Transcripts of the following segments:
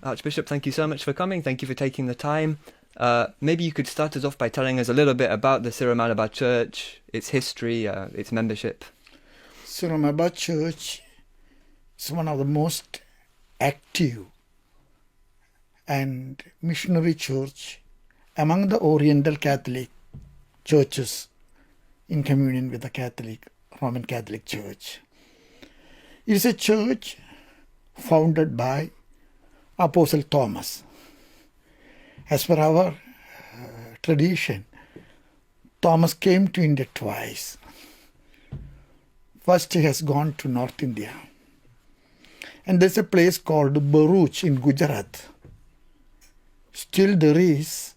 Archbishop, thank you so much for coming. Thank you for taking the time. Maybe you could start us off by telling us a little bit about the Syro-Malabar Church, its history, its membership. Syro-Malabar Church is one of the most active and missionary church among the Oriental Catholic churches in communion with the Roman Catholic Church. It is a church founded by Apostle Thomas. As per our tradition, Thomas came to India twice. First, he has gone to North India. And there's a place called Bharuch in Gujarat. Still there is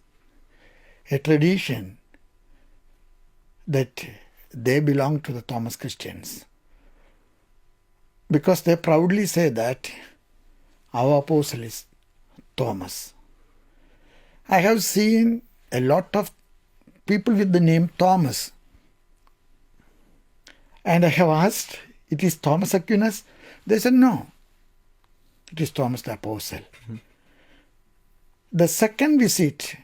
a tradition that they belong to the Thomas Christians, because they proudly say that our apostle is Thomas. I have seen a lot of people with the name Thomas, and I have asked, it is Thomas Aquinas? They said no, it is Thomas the Apostle. Mm-hmm. The second visit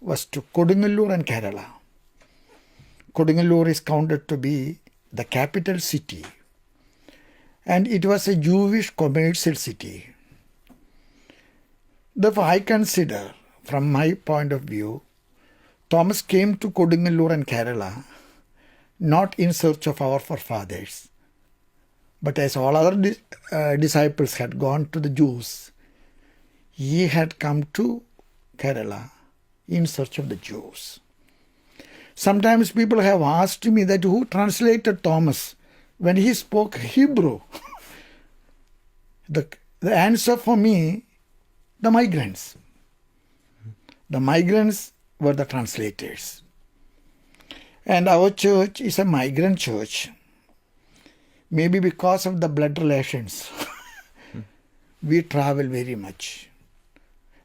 was to Kodungalur and Kerala. Kodungalur is counted to be the capital city, and it was a Jewish commercial city. Therefore, I consider, from my point of view, Thomas came to Kodungalur and Kerala not in search of our forefathers, but as all other disciples had gone to the Jews, he had come to Kerala in search of the Jews. Sometimes people have asked me that who translated Thomas when he spoke Hebrew. The answer for me, the migrants. The migrants were the translators. And our church is a migrant church. Maybe because of the blood relations, we travel very much.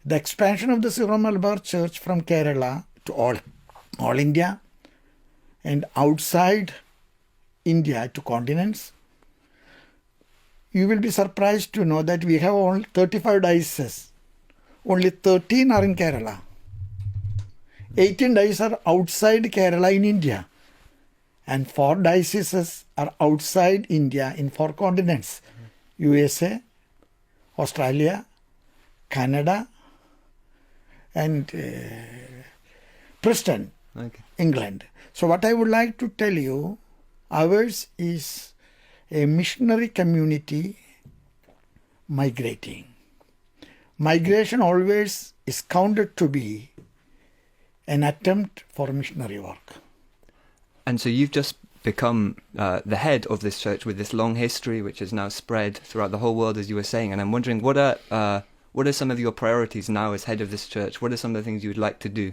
The expansion of the Syro-Malabar Church from Kerala to all India and outside India to continents, you will be surprised to know that we have only 35 dioceses. Only 13 are in Kerala. 18 dioceses are outside Kerala in India. And 4 dioceses are outside India in 4 continents. USA, Australia, Canada, and Preston, England. So what I would like to tell you, ours is a missionary community migrating. Migration always is counted to be an attempt for missionary work. And so you've just become the head of this church with this long history, which is now spread throughout the whole world, as you were saying. And I'm wondering, what are some of your priorities now as head of this church? What are some of the things you would like to do?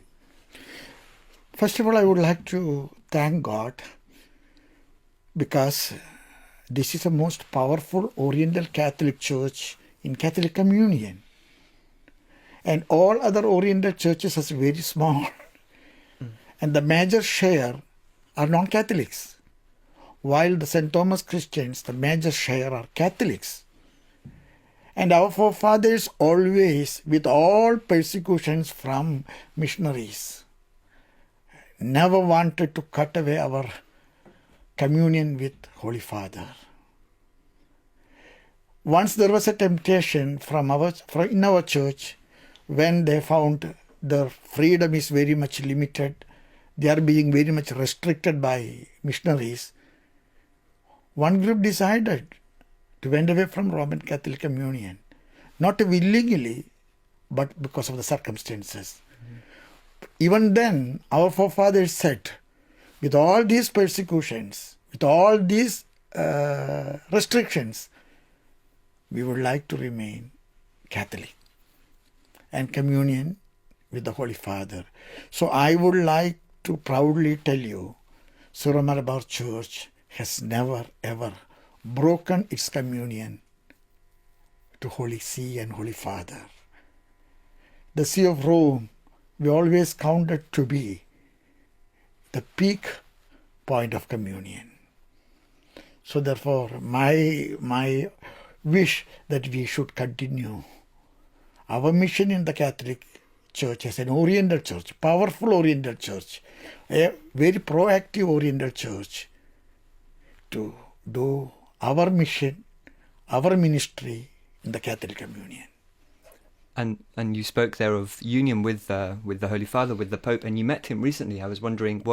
First of all, I would like to thank God, because this is the most powerful Oriental Catholic Church in Catholic Communion. And all other Oriental churches are very small. And the major share are non-Catholics. While the St. Thomas Christians, the major share are Catholics. And our forefathers always, with all persecutions from missionaries, never wanted to cut away our communion with Holy Father. Once there was a temptation in our church, when they found their freedom is very much limited, they are being very much restricted by missionaries, one group decided to went away from Roman Catholic Communion, not willingly, but because of the circumstances. Even then, our forefathers said, with all these persecutions, with all these restrictions, we would like to remain Catholic and communion with the Holy Father. So I would like to proudly tell you, Syro-Malabar Church has never ever broken its communion to Holy See and Holy Father. The See of Rome, we always counted to be the peak point of communion. So therefore, my wish that we should continue our mission in the Catholic Church as an oriental church, powerful oriental church, a very proactive oriental church, to do our mission, our ministry in the Catholic Communion. And you spoke there of union with the Holy Father, with the Pope, and you met him recently. I was wondering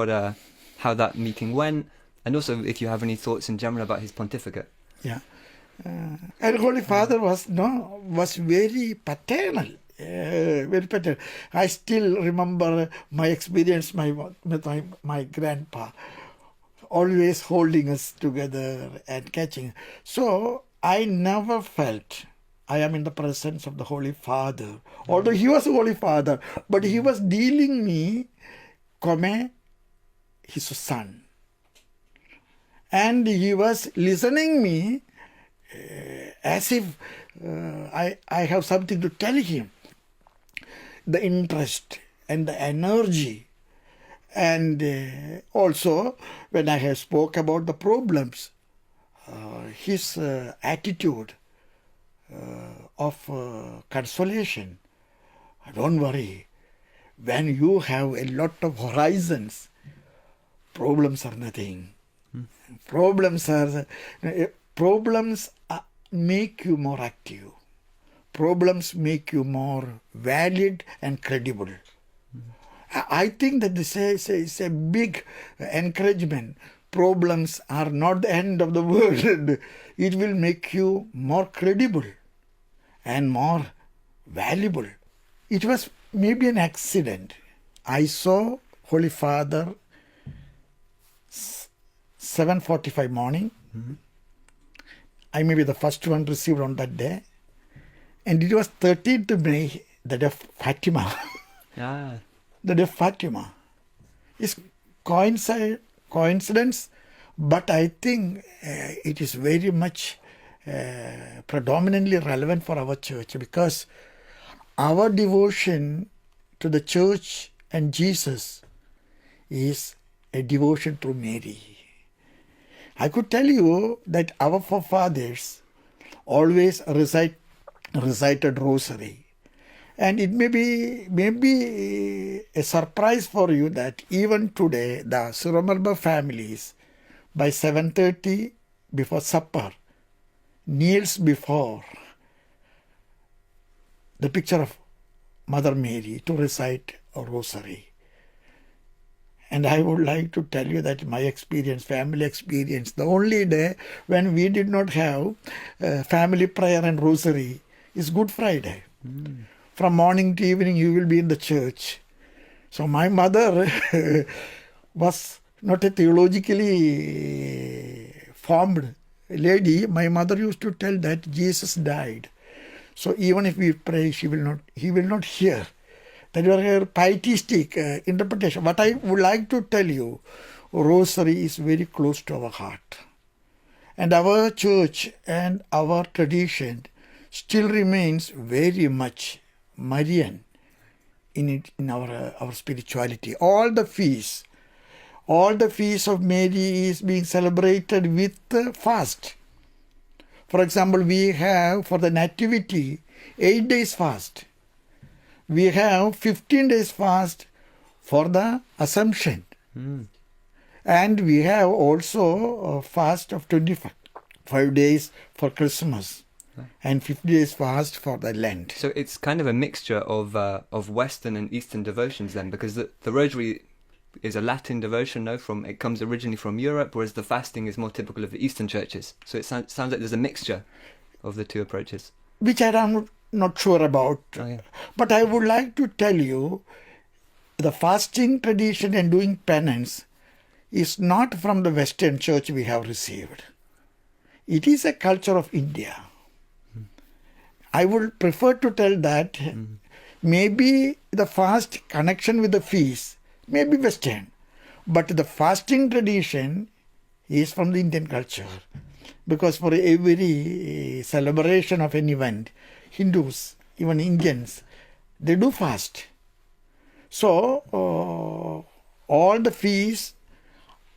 how that meeting went, and also if you have any thoughts in general about his pontificate. Yeah, and Holy Father was very paternal, very paternal. I still remember my experience with my grandpa, always holding us together and catching. So I never felt I am in the presence of the Holy Father. Although he was a Holy Father, but he was dealing me come his son. And he was listening me as if I have something to tell him. The interest and the energy. And also, when I have spoke about the problems, his attitude of consolation. Don't worry. When you have a lot of horizons, problems are nothing. Problems make you more active. Problems make you more valid and credible. I think that this is a big encouragement. Problems are not the end of the world. It will make you more credible and more valuable. It was maybe an accident. I saw Holy Father 7:45 morning. I may be the first one received on that day. And it was 13th May, the day of Fatima. Ah. The day of Fatima. It's coincidence, but I think it is very much predominantly relevant for our church, because our devotion to the church and Jesus is a devotion to Mary. I could tell you that our forefathers always recited rosary. And it may be a surprise for you that even today the Syro-Malabar families by 7:30 before supper kneels before the picture of Mother Mary to recite a rosary. And I would like to tell you that my experience, family experience, the only day when we did not have family prayer and rosary is Good Friday. From morning to evening you will be in the church. So my mother was not a theologically formed lady. My mother used to tell that Jesus died. So even if we pray, he will not hear. That was her pietistic interpretation. What I would like to tell you, rosary is very close to our heart. And our church and our tradition still remains very much Marian in our spirituality. All the feasts of Mary is being celebrated with fast. For example, we have for the Nativity 8 days fast. We have 15 days fast for the Assumption. And we have also a fast of 25 days for Christmas. And 50 days fast for the Lent. So it's kind of a mixture of Western and Eastern devotions then, because the Rosary is a Latin devotion, it comes originally from Europe, whereas the fasting is more typical of the Eastern churches. So it sounds like there's a mixture of the two approaches. Which I am not sure about. Oh, yeah. But I would like to tell you, the fasting tradition and doing penance is not from the Western church we have received. It is a culture of India. I would prefer to tell that maybe the fast connection with the feast may be Western, but the fasting tradition is from the Indian culture. Because for every celebration of an event, Hindus, even Indians, they do fast. So, all the feasts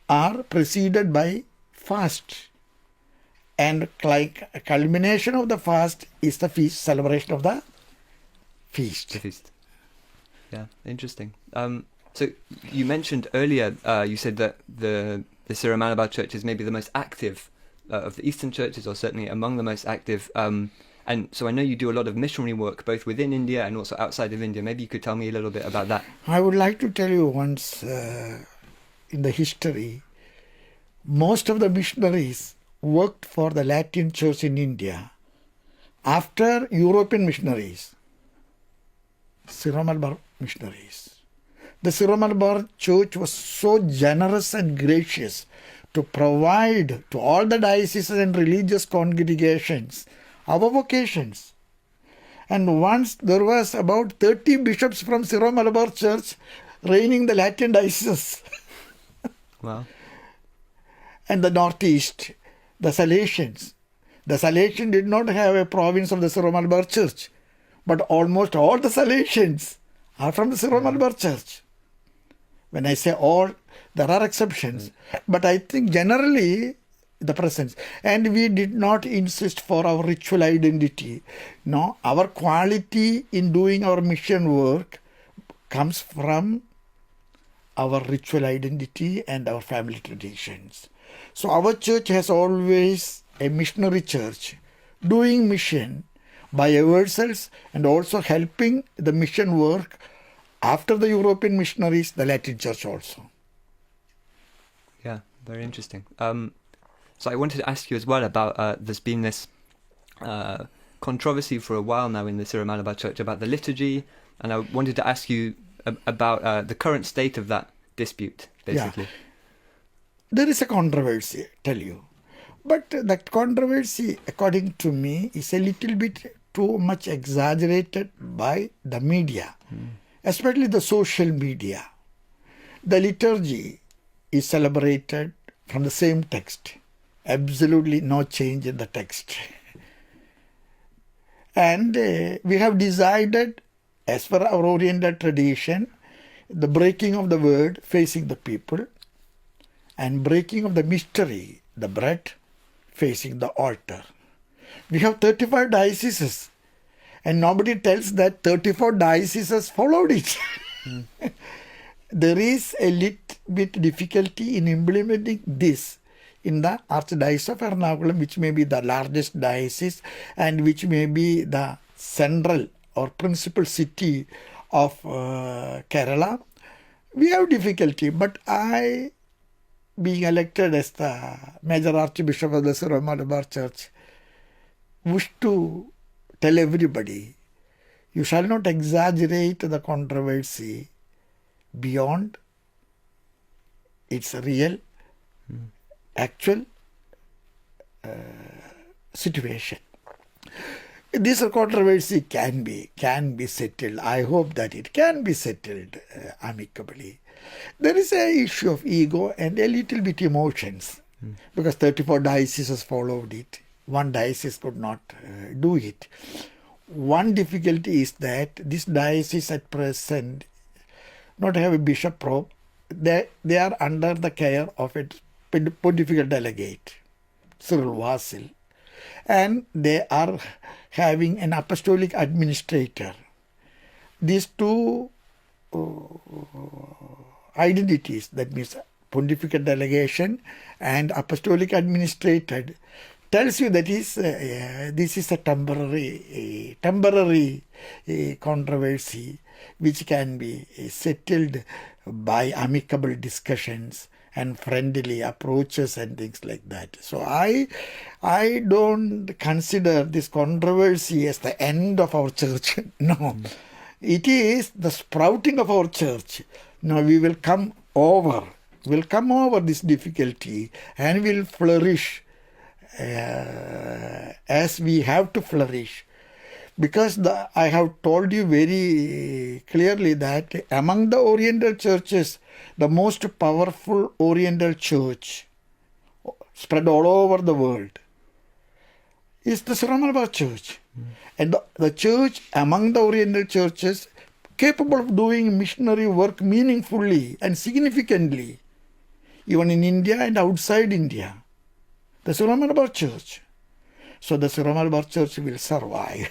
are preceded by fast. And like a culmination of the fast is the feast celebration of the feast. The feast. Yeah, interesting. So you mentioned earlier, you said that the Syro-Malabar Church is maybe the most active of the Eastern churches, or certainly among the most active. And so I know you do a lot of missionary work, both within India and also outside of India. Maybe you could tell me a little bit about that. I would like to tell you once in the history, most of the missionaries worked for the Latin Church in India after European missionaries, Syro-Malabar missionaries. The Syro-Malabar Church was so generous and gracious to provide to all the dioceses and religious congregations our vocations. And once there was about 30 bishops from Syro-Malabar Church reigning the Latin diocese. Wow. And the Northeast, the Salesians. The Salesians did not have a province of the Syro-Malabar Church, but almost all the Salesians are from the Syro-Malabar Church. When I say all, there are exceptions, but I think generally the presence. And we did not insist for our ritual identity. No, our quality in doing our mission work comes from our ritual identity and our family traditions. So our church has always a missionary church, doing mission by ourselves and also helping the mission work after the European missionaries, the Latin Church also. Yeah, very interesting. So I wanted to ask you as well about there's been this controversy for a while now in the Syro-Malabar Church about the liturgy, and I wanted to ask you about the current state of that dispute, basically. Yeah. There is a controversy, tell you. But that controversy, according to me, is a little bit too much exaggerated by the media, especially the social media. The liturgy is celebrated from the same text. Absolutely no change in the text. And we have decided, as per our Oriental tradition, the breaking of the word facing the people and breaking of the mystery, the bread, facing the altar. We have 35 dioceses and nobody tells that 34 dioceses followed it. There is a little bit difficulty in implementing this in the Archdiocese of Ernakulam, which may be the largest diocese and which may be the central or principal city of Kerala. We have difficulty, but I, being elected as the Major Archbishop of the Syro-Malabar Church, wish to tell everybody, you shall not exaggerate the controversy beyond its real, actual situation. This controversy can be settled. I hope that it can be settled amicably. There is an issue of ego and a little bit emotions because 34 dioceses followed it. One diocese could not do it. One difficulty is that this diocese at present not have a bishop probe. They are under the care of a pontifical delegate, Cyril Vasil, and they are having an apostolic administrator. These two identities, that means pontifical delegation and apostolic administrator, tells you that this is a temporary controversy which can be settled by amicable discussions and friendly approaches and things like that. So I don't consider this controversy as the end of our church. No, it is the sprouting of our church. Now we will come over this difficulty and will flourish as we have to flourish. Because I have told you very clearly that among the Oriental churches, the most powerful Oriental church spread all over the world is the Syro-Malabar Church. And the church among the Oriental churches capable of doing missionary work meaningfully and significantly, even in India and outside India, the Syro-Malabar Church. So the Syro-Malabar Church will survive.